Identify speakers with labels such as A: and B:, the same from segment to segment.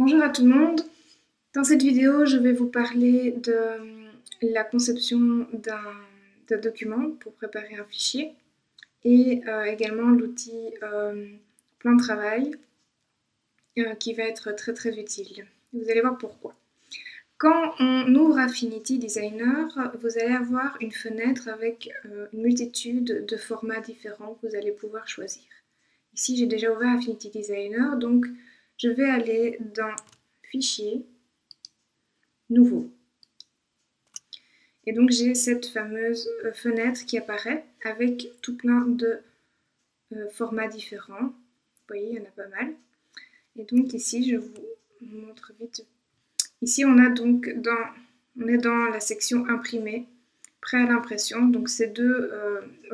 A: Bonjour à tout le monde. Dans cette vidéo, je vais vous parler de la conception d'un document pour préparer un fichier et également l'outil plan de travail qui va être très utile. Vous allez voir pourquoi. Quand on ouvre Affinity Designer, vous allez avoir une fenêtre avec une multitude de formats différents que vous allez pouvoir choisir. Ici, j'ai déjà ouvert Affinity Designer, donc je vais aller dans Fichier, Nouveau. Et donc j'ai cette fameuse fenêtre qui apparaît avec tout plein de formats différents. Vous voyez, il y en a pas mal. Et donc ici, je vous montre vite. Ici, on est dans la section Imprimer, prêt à l'impression. Donc ces deux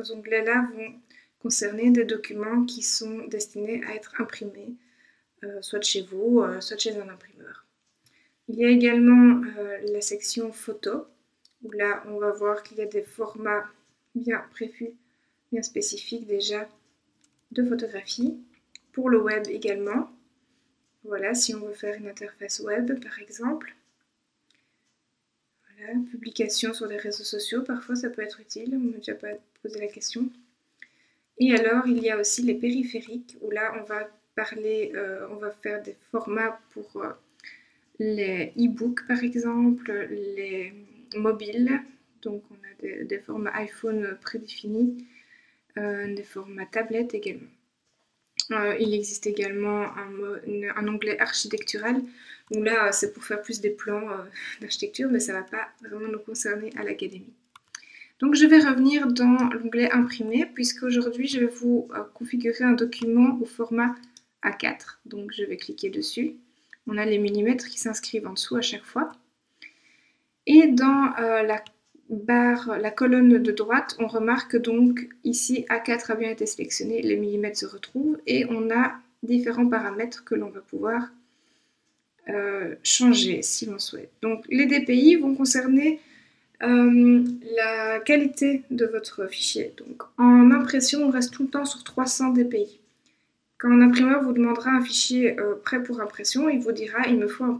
A: onglets-là vont concerner des documents qui sont destinés à être imprimés, soit de chez vous, soit chez un imprimeur. Il y a également la section Photo, où là on va voir qu'il y a des formats bien prévus, bien spécifiques déjà de photographie. Pour le web également. Voilà, si on veut faire une interface web par exemple. Voilà, publication sur les réseaux sociaux, parfois ça peut être utile, on m'a déjà pas posé la question. Et alors il y a aussi les périphériques, où là on va parler, on va faire des formats pour les e-books par exemple, les mobiles, donc on a des formats iPhone prédéfinis, des formats tablettes également. Il existe également un onglet architectural, où là c'est pour faire plus des plans d'architecture, mais ça ne va pas vraiment nous concerner à l'académie. Donc je vais revenir dans l'onglet imprimer, puisqu'aujourd'hui je vais vous configurer un document au format A4, donc je vais cliquer dessus. On a les millimètres qui s'inscrivent en dessous à chaque fois. Et dans la colonne de droite, on remarque donc ici A4 a bien été sélectionné, les millimètres se retrouvent et on a différents paramètres que l'on va pouvoir changer si l'on souhaite. Donc les DPI vont concerner la qualité de votre fichier. Donc en impression, on reste tout le temps sur 300 DPI. Quand un imprimeur vous demandera un fichier prêt pour impression, il vous dira il me faut un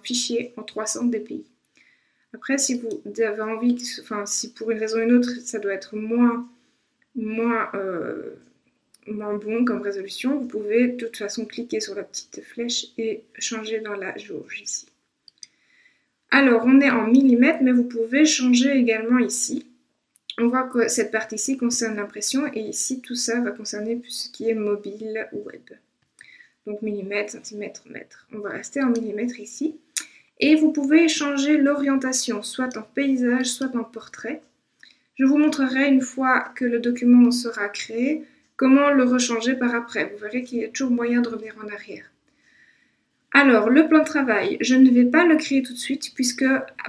A: fichier en 300 DPI. Après, si vous avez envie, si pour une raison ou une autre, ça doit être moins bon comme résolution, vous pouvez de toute façon cliquer sur la petite flèche et changer dans la jauge ici. Alors, on est en millimètres, mais vous pouvez changer également ici. On voit que cette partie-ci concerne l'impression et ici, tout ça va concerner plus ce qui est mobile ou web. Donc millimètres, centimètres, mètres. On va rester en millimètres ici. Et vous pouvez changer l'orientation, soit en paysage, soit en portrait. Je vous montrerai une fois que le document sera créé, comment le rechanger par après. Vous verrez qu'il y a toujours moyen de revenir en arrière. Alors, le plan de travail, je ne vais pas le créer tout de suite, puisque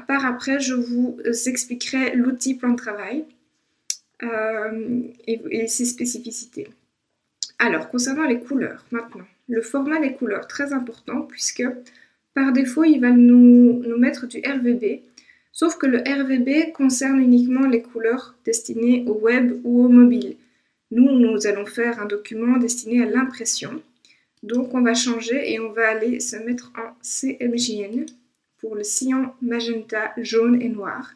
A: par après, je vous expliquerai l'outil plan de travail et ses spécificités. Alors, concernant les couleurs, maintenant, le format des couleurs, très important, puisque par défaut, il va nous mettre du RVB, sauf que le RVB concerne uniquement les couleurs destinées au web ou au mobile. Nous allons faire un document destiné à l'impression. Donc on va changer et on va aller se mettre en CMJN pour le cyan, magenta, jaune et noir,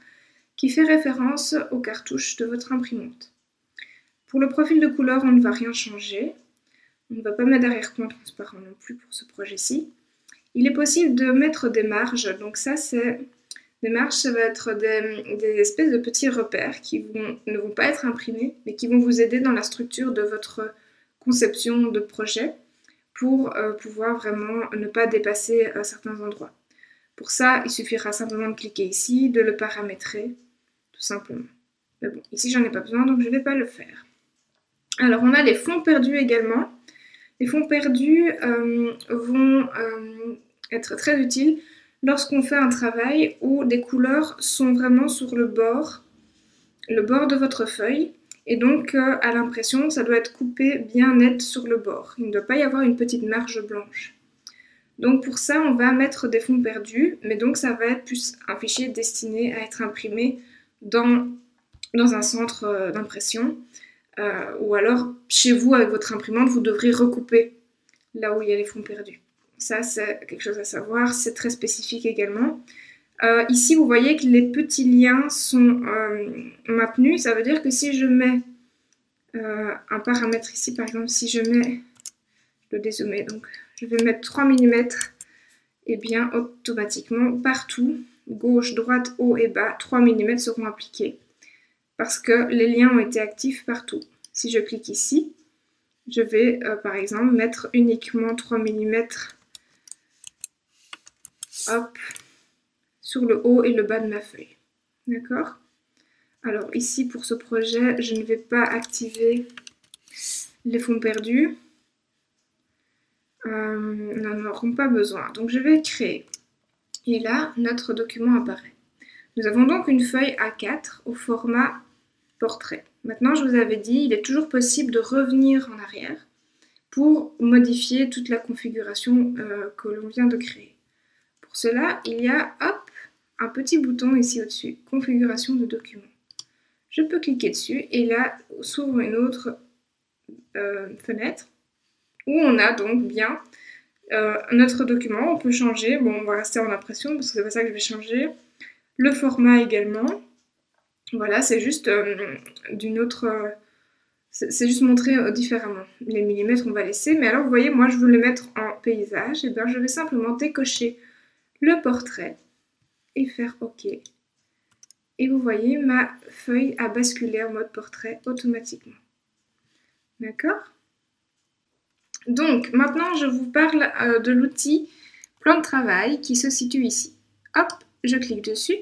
A: qui fait référence aux cartouches de votre imprimante. Pour le profil de couleur, on ne va rien changer. On ne va pas mettre d'arrière-plan transparent non plus pour ce projet-ci. Il est possible de mettre des marges, donc ça c'est des marges, ça va être des espèces de petits repères qui ne vont pas être imprimés, mais qui vont vous aider dans la structure de votre conception de projet pour pouvoir vraiment ne pas dépasser certains endroits. Pour ça, il suffira simplement de cliquer ici, de le paramétrer, tout simplement. Mais bon, ici j'en ai pas besoin, donc je ne vais pas le faire. Alors on a les fonds perdus également. Les fonds perdus vont être très utiles lorsqu'on fait un travail où des couleurs sont vraiment sur le bord de votre feuille. Et donc, à l'impression, ça doit être coupé bien net sur le bord. Il ne doit pas y avoir une petite marge blanche. Donc pour ça, on va mettre des fonds perdus, mais donc ça va être plus un fichier destiné à être imprimé dans un centre d'impression. Ou alors, chez vous, avec votre imprimante, vous devrez recouper là où il y a les fonds perdus. Ça, c'est quelque chose à savoir. C'est très spécifique également. Ici, vous voyez que les petits liens sont maintenus. Ça veut dire que si je mets un paramètre ici, par exemple, si je mets, je le dézoomer, donc je vais mettre 3 mm, et bien automatiquement, partout, gauche, droite, haut et bas, 3 mm seront appliqués parce que les liens ont été actifs partout. Si je clique ici, je vais par exemple mettre uniquement 3 mm hop, sur le haut et le bas de ma feuille. D'accord? Alors ici, pour ce projet, je ne vais pas activer les fonds perdus. N'en auront pas besoin. Donc je vais créer. Et là, notre document apparaît. Nous avons donc une feuille A4 au format portrait. Maintenant, je vous avais dit, il est toujours possible de revenir en arrière pour modifier toute la configuration que l'on vient de créer. Pour cela, il y a hop, un petit bouton ici au-dessus, configuration de document. Je peux cliquer dessus et là s'ouvre une autre fenêtre où on a donc bien notre document. On peut changer, bon on va rester en impression parce que c'est pas ça que je vais changer. Le format également. Voilà, c'est juste d'une autre... c'est juste montré différemment. Les millimètres, on va laisser. Mais alors, vous voyez, moi, je veux le mettre en paysage. Et bien, je vais simplement décocher le portrait et faire OK. Et vous voyez, ma feuille a basculé en mode portrait automatiquement. D'accord? Donc, maintenant, je vous parle de l'outil plan de travail qui se situe ici. Hop, je clique dessus.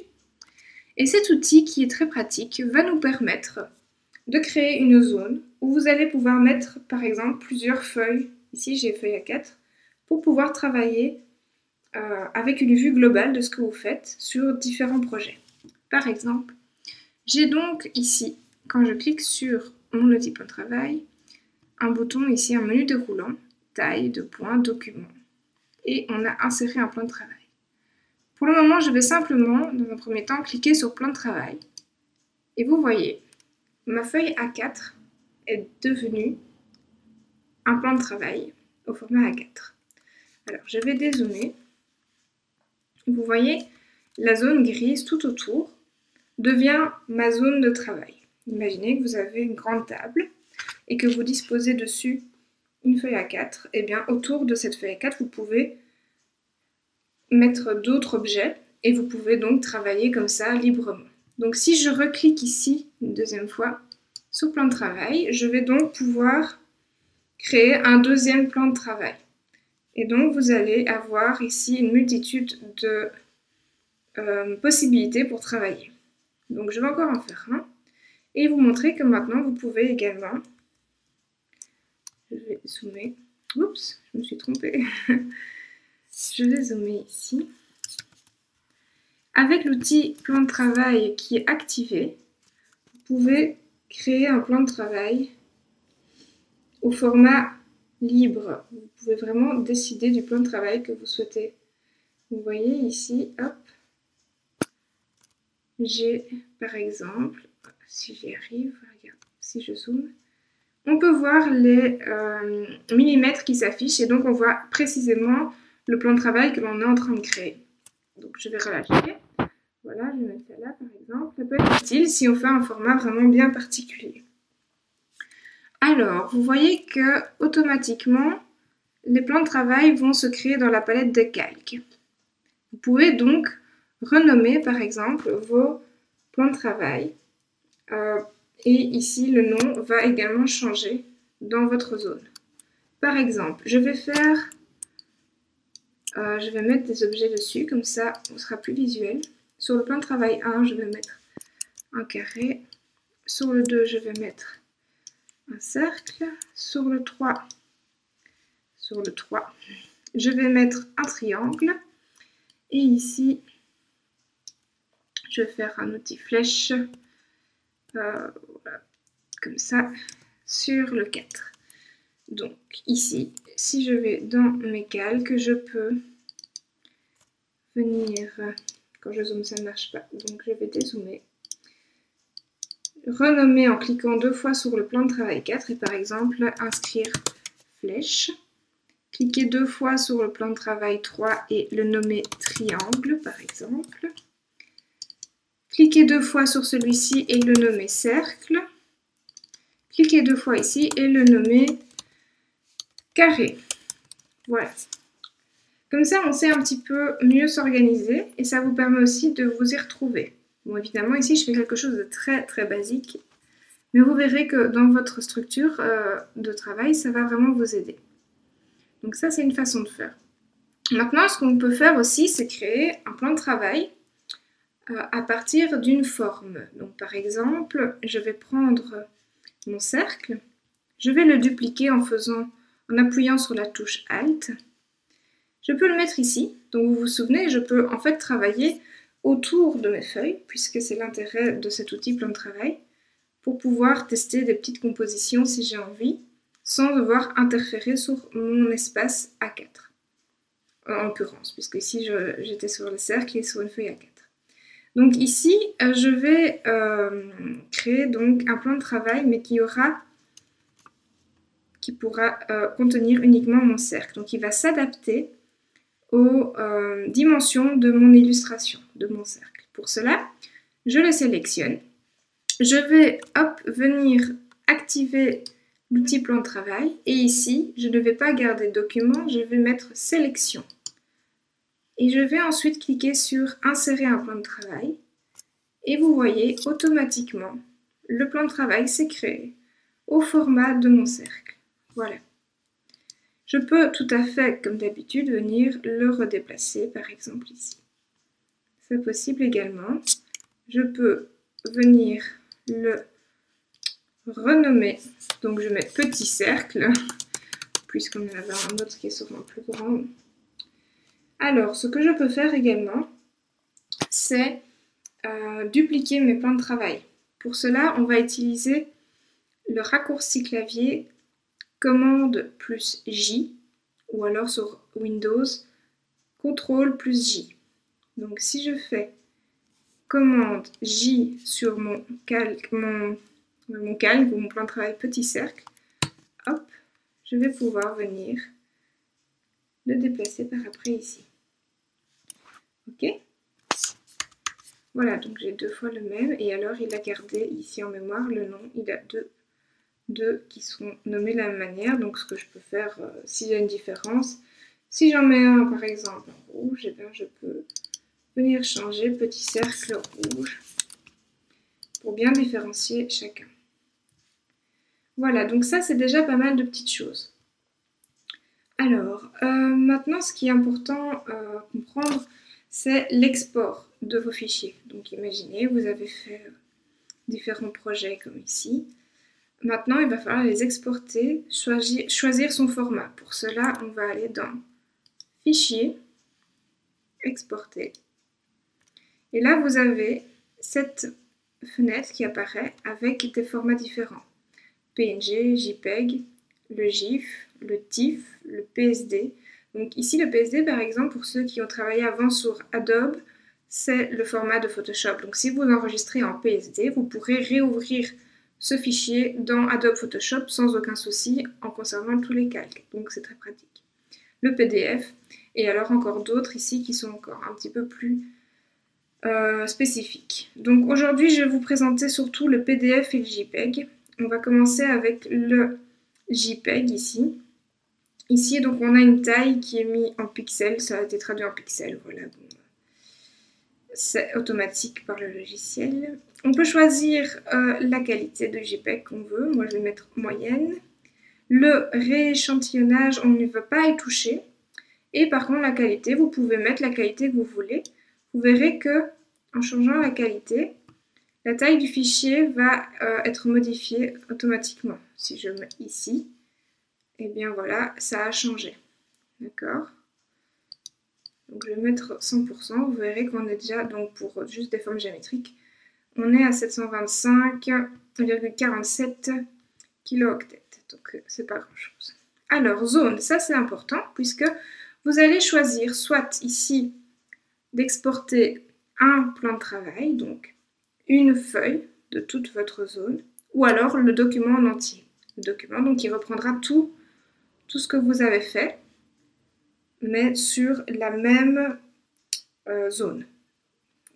A: Et cet outil, qui est très pratique, va nous permettre de créer une zone où vous allez pouvoir mettre, par exemple, plusieurs feuilles. Ici, j'ai feuille A4, pour pouvoir travailler avec une vue globale de ce que vous faites sur différents projets. Par exemple, j'ai donc ici, quand je clique sur mon outil plan de travail, un bouton ici, un menu déroulant, taille, 2 points, document. Et on a inséré un plan de travail. Pour le moment, je vais simplement, dans un premier temps, cliquer sur plan de travail. Et vous voyez, ma feuille A4 est devenue un plan de travail au format A4. Alors, je vais dézoomer. Vous voyez, la zone grise tout autour devient ma zone de travail. Imaginez que vous avez une grande table et que vous disposez dessus une feuille A4. Et bien, autour de cette feuille A4, vous pouvez mettre d'autres objets et vous pouvez donc travailler comme ça librement. Donc si je reclique ici une deuxième fois sur plan de travail, je vais donc pouvoir créer un deuxième plan de travail. Et donc vous allez avoir ici une multitude de possibilités pour travailler. Donc je vais encore en faire un et vous montrer que maintenant vous pouvez également, je vais zoomer, oups, je me suis trompée. Je vais zoomer ici. Avec l'outil plan de travail qui est activé, vous pouvez créer un plan de travail au format libre. Vous pouvez vraiment décider du plan de travail que vous souhaitez. Vous voyez ici, hop, j'ai par exemple, si j'y arrive, regarde, si je zoome, on peut voir les millimètres qui s'affichent et donc on voit précisément le plan de travail que l'on est en train de créer. Donc je vais relâcher. Voilà, je vais mettre celle-là par exemple. Ça peut être utile si on fait un format vraiment bien particulier. Alors, vous voyez que automatiquement, les plans de travail vont se créer dans la palette de calque. Vous pouvez donc renommer par exemple vos plans de travail. Et ici, le nom va également changer dans votre zone. Par exemple, je vais mettre des objets dessus, comme ça on sera plus visuel. Sur le plan de travail 1, je vais mettre un carré. Sur le 2, je vais mettre un cercle. Sur le 3, je vais mettre un triangle. Et ici, je vais faire un outil flèche, voilà, comme ça, sur le 4. Donc ici, si je vais dans mes calques, je peux venir, quand je zoome ça ne marche pas, donc je vais dézoomer, renommer en cliquant 2 fois sur le plan de travail 4 et par exemple inscrire flèche, Cliquez 2 fois sur le plan de travail 3 et le nommer triangle, par exemple. Cliquez 2 fois sur celui-ci et le nommer cercle. Cliquez 2 fois ici et le nommer carré. Voilà. Comme ça, on sait un petit peu mieux s'organiser et ça vous permet aussi de vous y retrouver. Bon, évidemment, ici, je fais quelque chose de très, très basique. Mais vous verrez que dans votre structure de travail, ça va vraiment vous aider. Donc ça, c'est une façon de faire. Maintenant, ce qu'on peut faire aussi, c'est créer un plan de travail à partir d'une forme. Donc par exemple, je vais prendre mon cercle, je vais le dupliquer en appuyant sur la touche Alt. Je peux le mettre ici. Donc vous vous souvenez, je peux en fait travailler autour de mes feuilles, puisque c'est l'intérêt de cet outil plan de travail, pour pouvoir tester des petites compositions si j'ai envie, sans devoir interférer sur mon espace A4, en l'occurrence, puisque ici j'étais sur le cercle et sur une feuille A4. Donc ici, je vais créer donc un plan de travail, mais qui pourra contenir uniquement mon cercle. Donc il va s'adapter aux dimensions de mon illustration, de mon cercle. Pour cela, je le sélectionne. Je vais venir activer l'outil plan de travail et ici, je ne vais pas garder document, je vais mettre sélection. Et je vais ensuite cliquer sur insérer un plan de travail et vous voyez automatiquement le plan de travail s'est créé au format de mon cercle. Voilà. Je peux tout à fait, comme d'habitude, venir le redéplacer, par exemple ici. C'est possible également. Je peux venir le renommer. Donc je mets petit cercle, puisqu'on en avait un autre qui est sûrement plus grand. Alors, ce que je peux faire également, c'est dupliquer mes plans de travail. Pour cela, on va utiliser le raccourci clavier commande plus J, ou alors sur Windows, CTRL plus J. Donc si je fais commande J sur mon calque ou mon plan de travail petit cercle, hop, je vais pouvoir venir le déplacer par après ici. Ok? Voilà, donc j'ai 2 fois le même et alors il a gardé ici en mémoire le nom, il a deux qui sont nommés de la même manière. Donc ce que je peux faire, s'il y a une différence, si j'en mets un par exemple en rouge, et bien je peux venir changer petit cercle rouge pour bien différencier chacun. Voilà, donc ça c'est déjà pas mal de petites choses. Alors, maintenant ce qui est important à comprendre, c'est l'export de vos fichiers. Donc imaginez, vous avez fait différents projets comme ici. Maintenant, il va falloir les exporter, choisir son format. Pour cela, on va aller dans Fichier, Exporter. Et là, vous avez cette fenêtre qui apparaît avec des formats différents. PNG, JPEG, le GIF, le TIFF, le PSD. Donc ici, le PSD, par exemple, pour ceux qui ont travaillé avant sur Adobe, c'est le format de Photoshop. Donc si vous enregistrez en PSD, vous pourrez réouvrir ce fichier dans Adobe Photoshop sans aucun souci en conservant tous les calques. Donc c'est très pratique. Le PDF et alors encore d'autres ici qui sont encore un petit peu plus spécifiques. Donc aujourd'hui je vais vous présenter surtout le PDF et le JPEG. On va commencer avec le JPEG ici. Ici donc on a une taille qui est mise en pixels, ça a été traduit en pixels, voilà. Bon. C'est automatique par le logiciel. On peut choisir la qualité de JPEG qu'on veut. Moi, je vais mettre moyenne. Le rééchantillonnage, on ne veut pas y toucher. Et par contre, la qualité, vous pouvez mettre la qualité que vous voulez. Vous verrez que en changeant la qualité, la taille du fichier va être modifiée automatiquement. Si je mets ici, et bien voilà, ça a changé. D'accord ? Donc je vais mettre 100%, vous verrez qu'on est déjà, donc pour juste des formes géométriques, on est à 725,47 kilo-octets, donc c'est pas grand chose. Alors zone, ça c'est important puisque vous allez choisir soit ici d'exporter un plan de travail, donc une feuille de toute votre zone, ou alors le document en entier. Le document donc qui reprendra tout ce que vous avez fait. mais sur la même zone.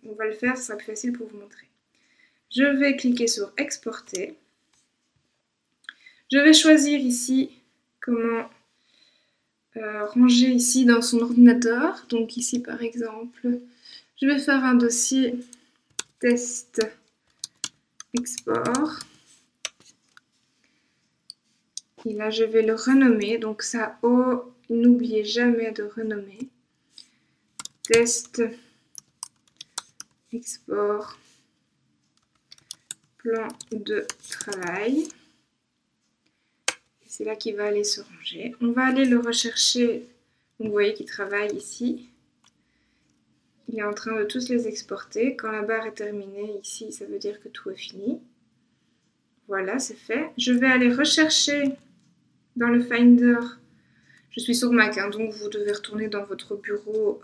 A: On va le faire, ce sera plus facile pour vous montrer. Je vais cliquer sur exporter. Je vais choisir ici comment ranger ici dans son ordinateur. Donc ici par exemple, je vais faire un dossier test export. Et là je vais le renommer. Donc ça, oh, n'oubliez jamais de renommer. Test export plan de travail. C'est là qu'il va aller se ranger. On va aller le rechercher. Donc vous voyez qu'il travaille ici. Il est en train de tous les exporter. Quand la barre est terminée ici, ça veut dire que tout est fini. Voilà, c'est fait. Je vais aller rechercher dans le Finder. Je suis sur Mac, hein, donc vous devez retourner dans votre bureau,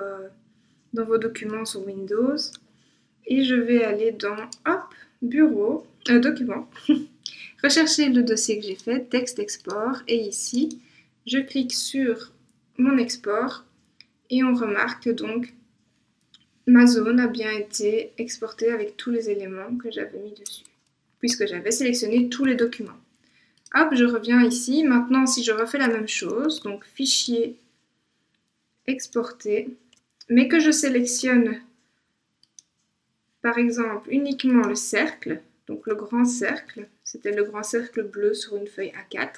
A: dans vos documents sur Windows. Et je vais aller dans, hop, bureau, document. Rechercher le dossier que j'ai fait, texte export. Et ici, je clique sur mon export. Et on remarque donc ma zone a bien été exportée avec tous les éléments que j'avais mis dessus, puisque j'avais sélectionné tous les documents. Hop, je reviens ici. Maintenant, si je refais la même chose, donc fichier, exporter, mais que je sélectionne, par exemple, uniquement le cercle, donc le grand cercle, c'était le grand cercle bleu sur une feuille A4.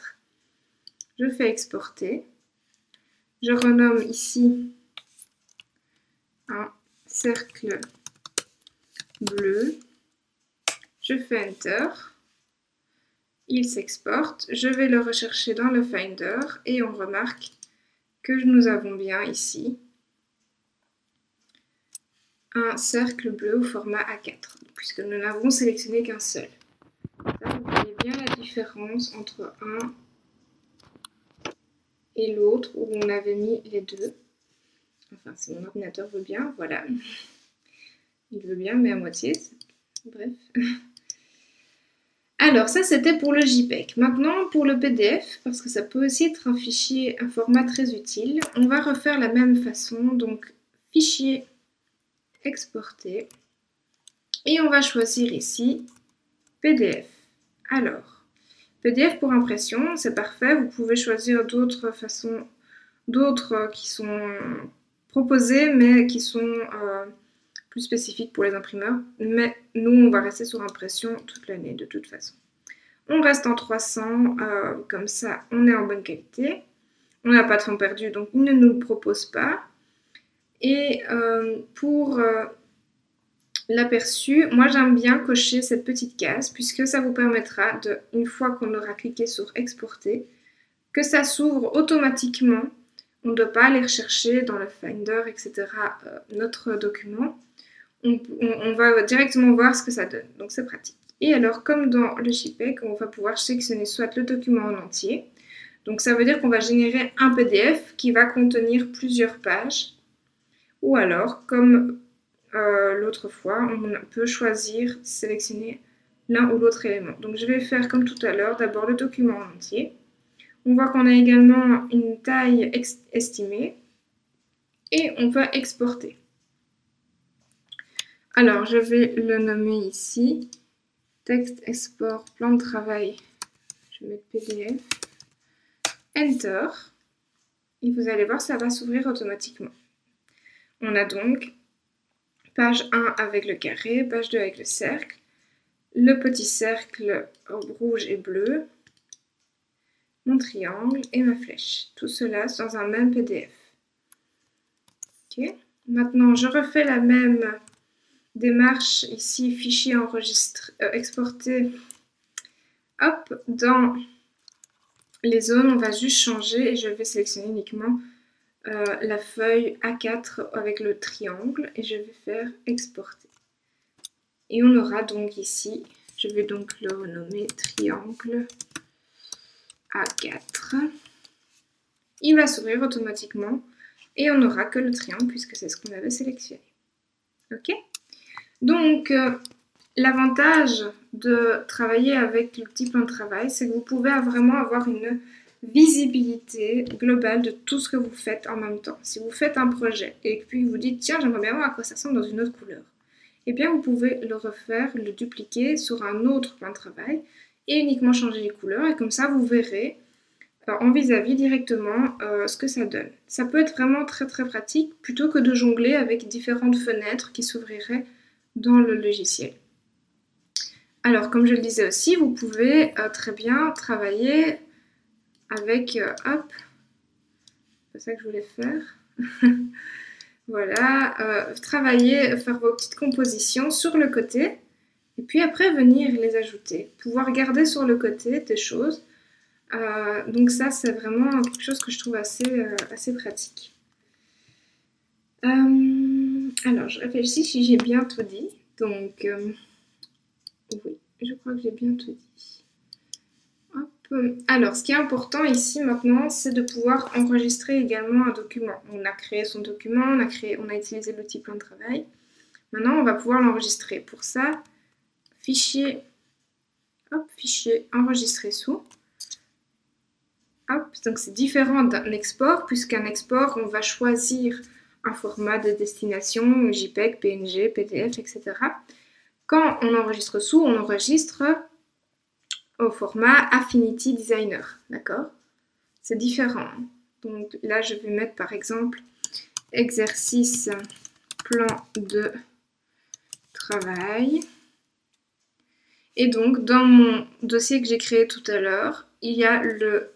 A: Je fais exporter. Je renomme ici un cercle bleu. Je fais Enter. Il s'exporte. Je vais le rechercher dans le Finder et on remarque que nous avons bien ici un cercle bleu au format A4, puisque nous n'avons sélectionné qu'un seul. Là, vous voyez bien la différence entre un et l'autre où on avait mis les deux. Enfin, si mon ordinateur veut bien, voilà. Il veut bien, mais à moitié. Bref. Alors, ça, c'était pour le JPEG. Maintenant, pour le PDF, parce que ça peut aussi être un fichier, un format très utile, on va refaire la même façon. Donc, fichier, exporter. Et on va choisir ici PDF. Alors, PDF pour impression, c'est parfait. Vous pouvez choisir d'autres façons, d'autres qui sont proposées, mais qui sont plus spécifiques pour les imprimeurs. Mais nous, on va rester sur impression toute l'année, de toute façon. On reste en 300, comme ça, on est en bonne qualité. On n'a pas de fond perdu, donc il ne nous le propose pas. Et pour l'aperçu, moi j'aime bien cocher cette petite case puisque ça vous permettra de, une fois qu'on aura cliqué sur exporter, que ça s'ouvre automatiquement. On ne doit pas aller rechercher dans le Finder, etc. Notre document. On va directement voir ce que ça donne, donc c'est pratique. Et alors, comme dans le JPEG, on va pouvoir sélectionner soit le document en entier. Donc ça veut dire qu'on va générer un PDF qui va contenir plusieurs pages. Ou alors, comme l'autre fois, on peut choisir, sélectionner l'un ou l'autre élément. Donc je vais faire comme tout à l'heure, d'abord le document en entier. On voit qu'on a également une taille estimée et on va exporter. Alors je vais le nommer ici, texte export plan de travail, je vais mettre PDF, Enter, et vous allez voir ça va s'ouvrir automatiquement. On a donc page 1 avec le carré, page 2 avec le cercle, le petit cercle rouge et bleu, mon triangle et ma flèche. Tout cela dans un même PDF. Ok. Maintenant, je refais la même démarche ici, fichier enregistré, exporté. Hop, dans les zones, on va juste changer et je vais sélectionner uniquement la feuille A4 avec le triangle et je vais faire exporter. Et on aura donc ici, je vais donc le renommer triangle A4. Il va s'ouvrir automatiquement et on n'aura que le triangle puisque c'est ce qu'on avait sélectionné. Ok? Donc, l'avantage de travailler avec l'outil plan de travail, c'est que vous pouvez vraiment avoir une visibilité globale de tout ce que vous faites en même temps. Si vous faites un projet et puis vous dites tiens j'aimerais bien voir à quoi ça ressemble dans une autre couleur, eh bien vous pouvez le refaire, le dupliquer sur un autre plan de travail et uniquement changer les couleurs et comme ça vous verrez en vis-à-vis directement ce que ça donne. Ça peut être vraiment très très pratique plutôt que de jongler avec différentes fenêtres qui s'ouvriraient dans le logiciel. Alors comme je le disais aussi, vous pouvez très bien travailler avec, hop, c'est ça que je voulais faire. Voilà, travailler, faire vos petites compositions sur le côté et puis après venir les ajouter. Pouvoir garder sur le côté des choses. Donc ça, c'est vraiment quelque chose que je trouve assez pratique. Alors, je réfléchis si j'ai bien tout dit. Donc, oui, je crois que j'ai bien tout dit. Hop. Alors, ce qui est important ici maintenant, c'est de pouvoir enregistrer également un document. On a créé son document, on a utilisé l'outil plan de travail. Maintenant, on va pouvoir l'enregistrer. Pour ça, fichier, hop, fichier, enregistrer sous. Hop, donc c'est différent d'un export, puisqu'un export, on va choisir un format de destination, JPEG, PNG, PDF, etc. Quand on enregistre sous, on enregistre au format Affinity Designer, d'accord? C'est différent. Donc là, je vais mettre par exemple exercice plan de travail. Et donc, dans mon dossier que j'ai créé tout à l'heure, il y a le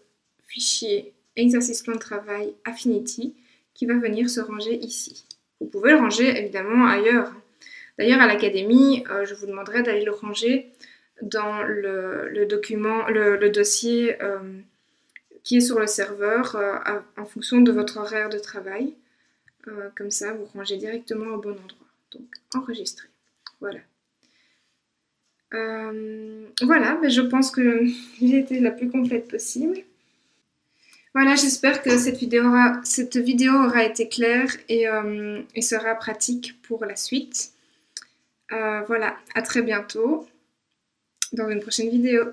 A: fichier exercice plan de travail Affinity qui va venir se ranger ici. Vous pouvez le ranger évidemment ailleurs. D'ailleurs à l'académie, je vous demanderai d'aller le ranger dans le document, le dossier qui est sur le serveur en fonction de votre horaire de travail. Comme ça, vous rangez directement au bon endroit. Donc enregistrer. Voilà. Voilà, mais je pense que j'ai été la plus complète possible. Voilà, j'espère que cette vidéo aura été claire et sera pratique pour la suite. Voilà, à très bientôt dans une prochaine vidéo.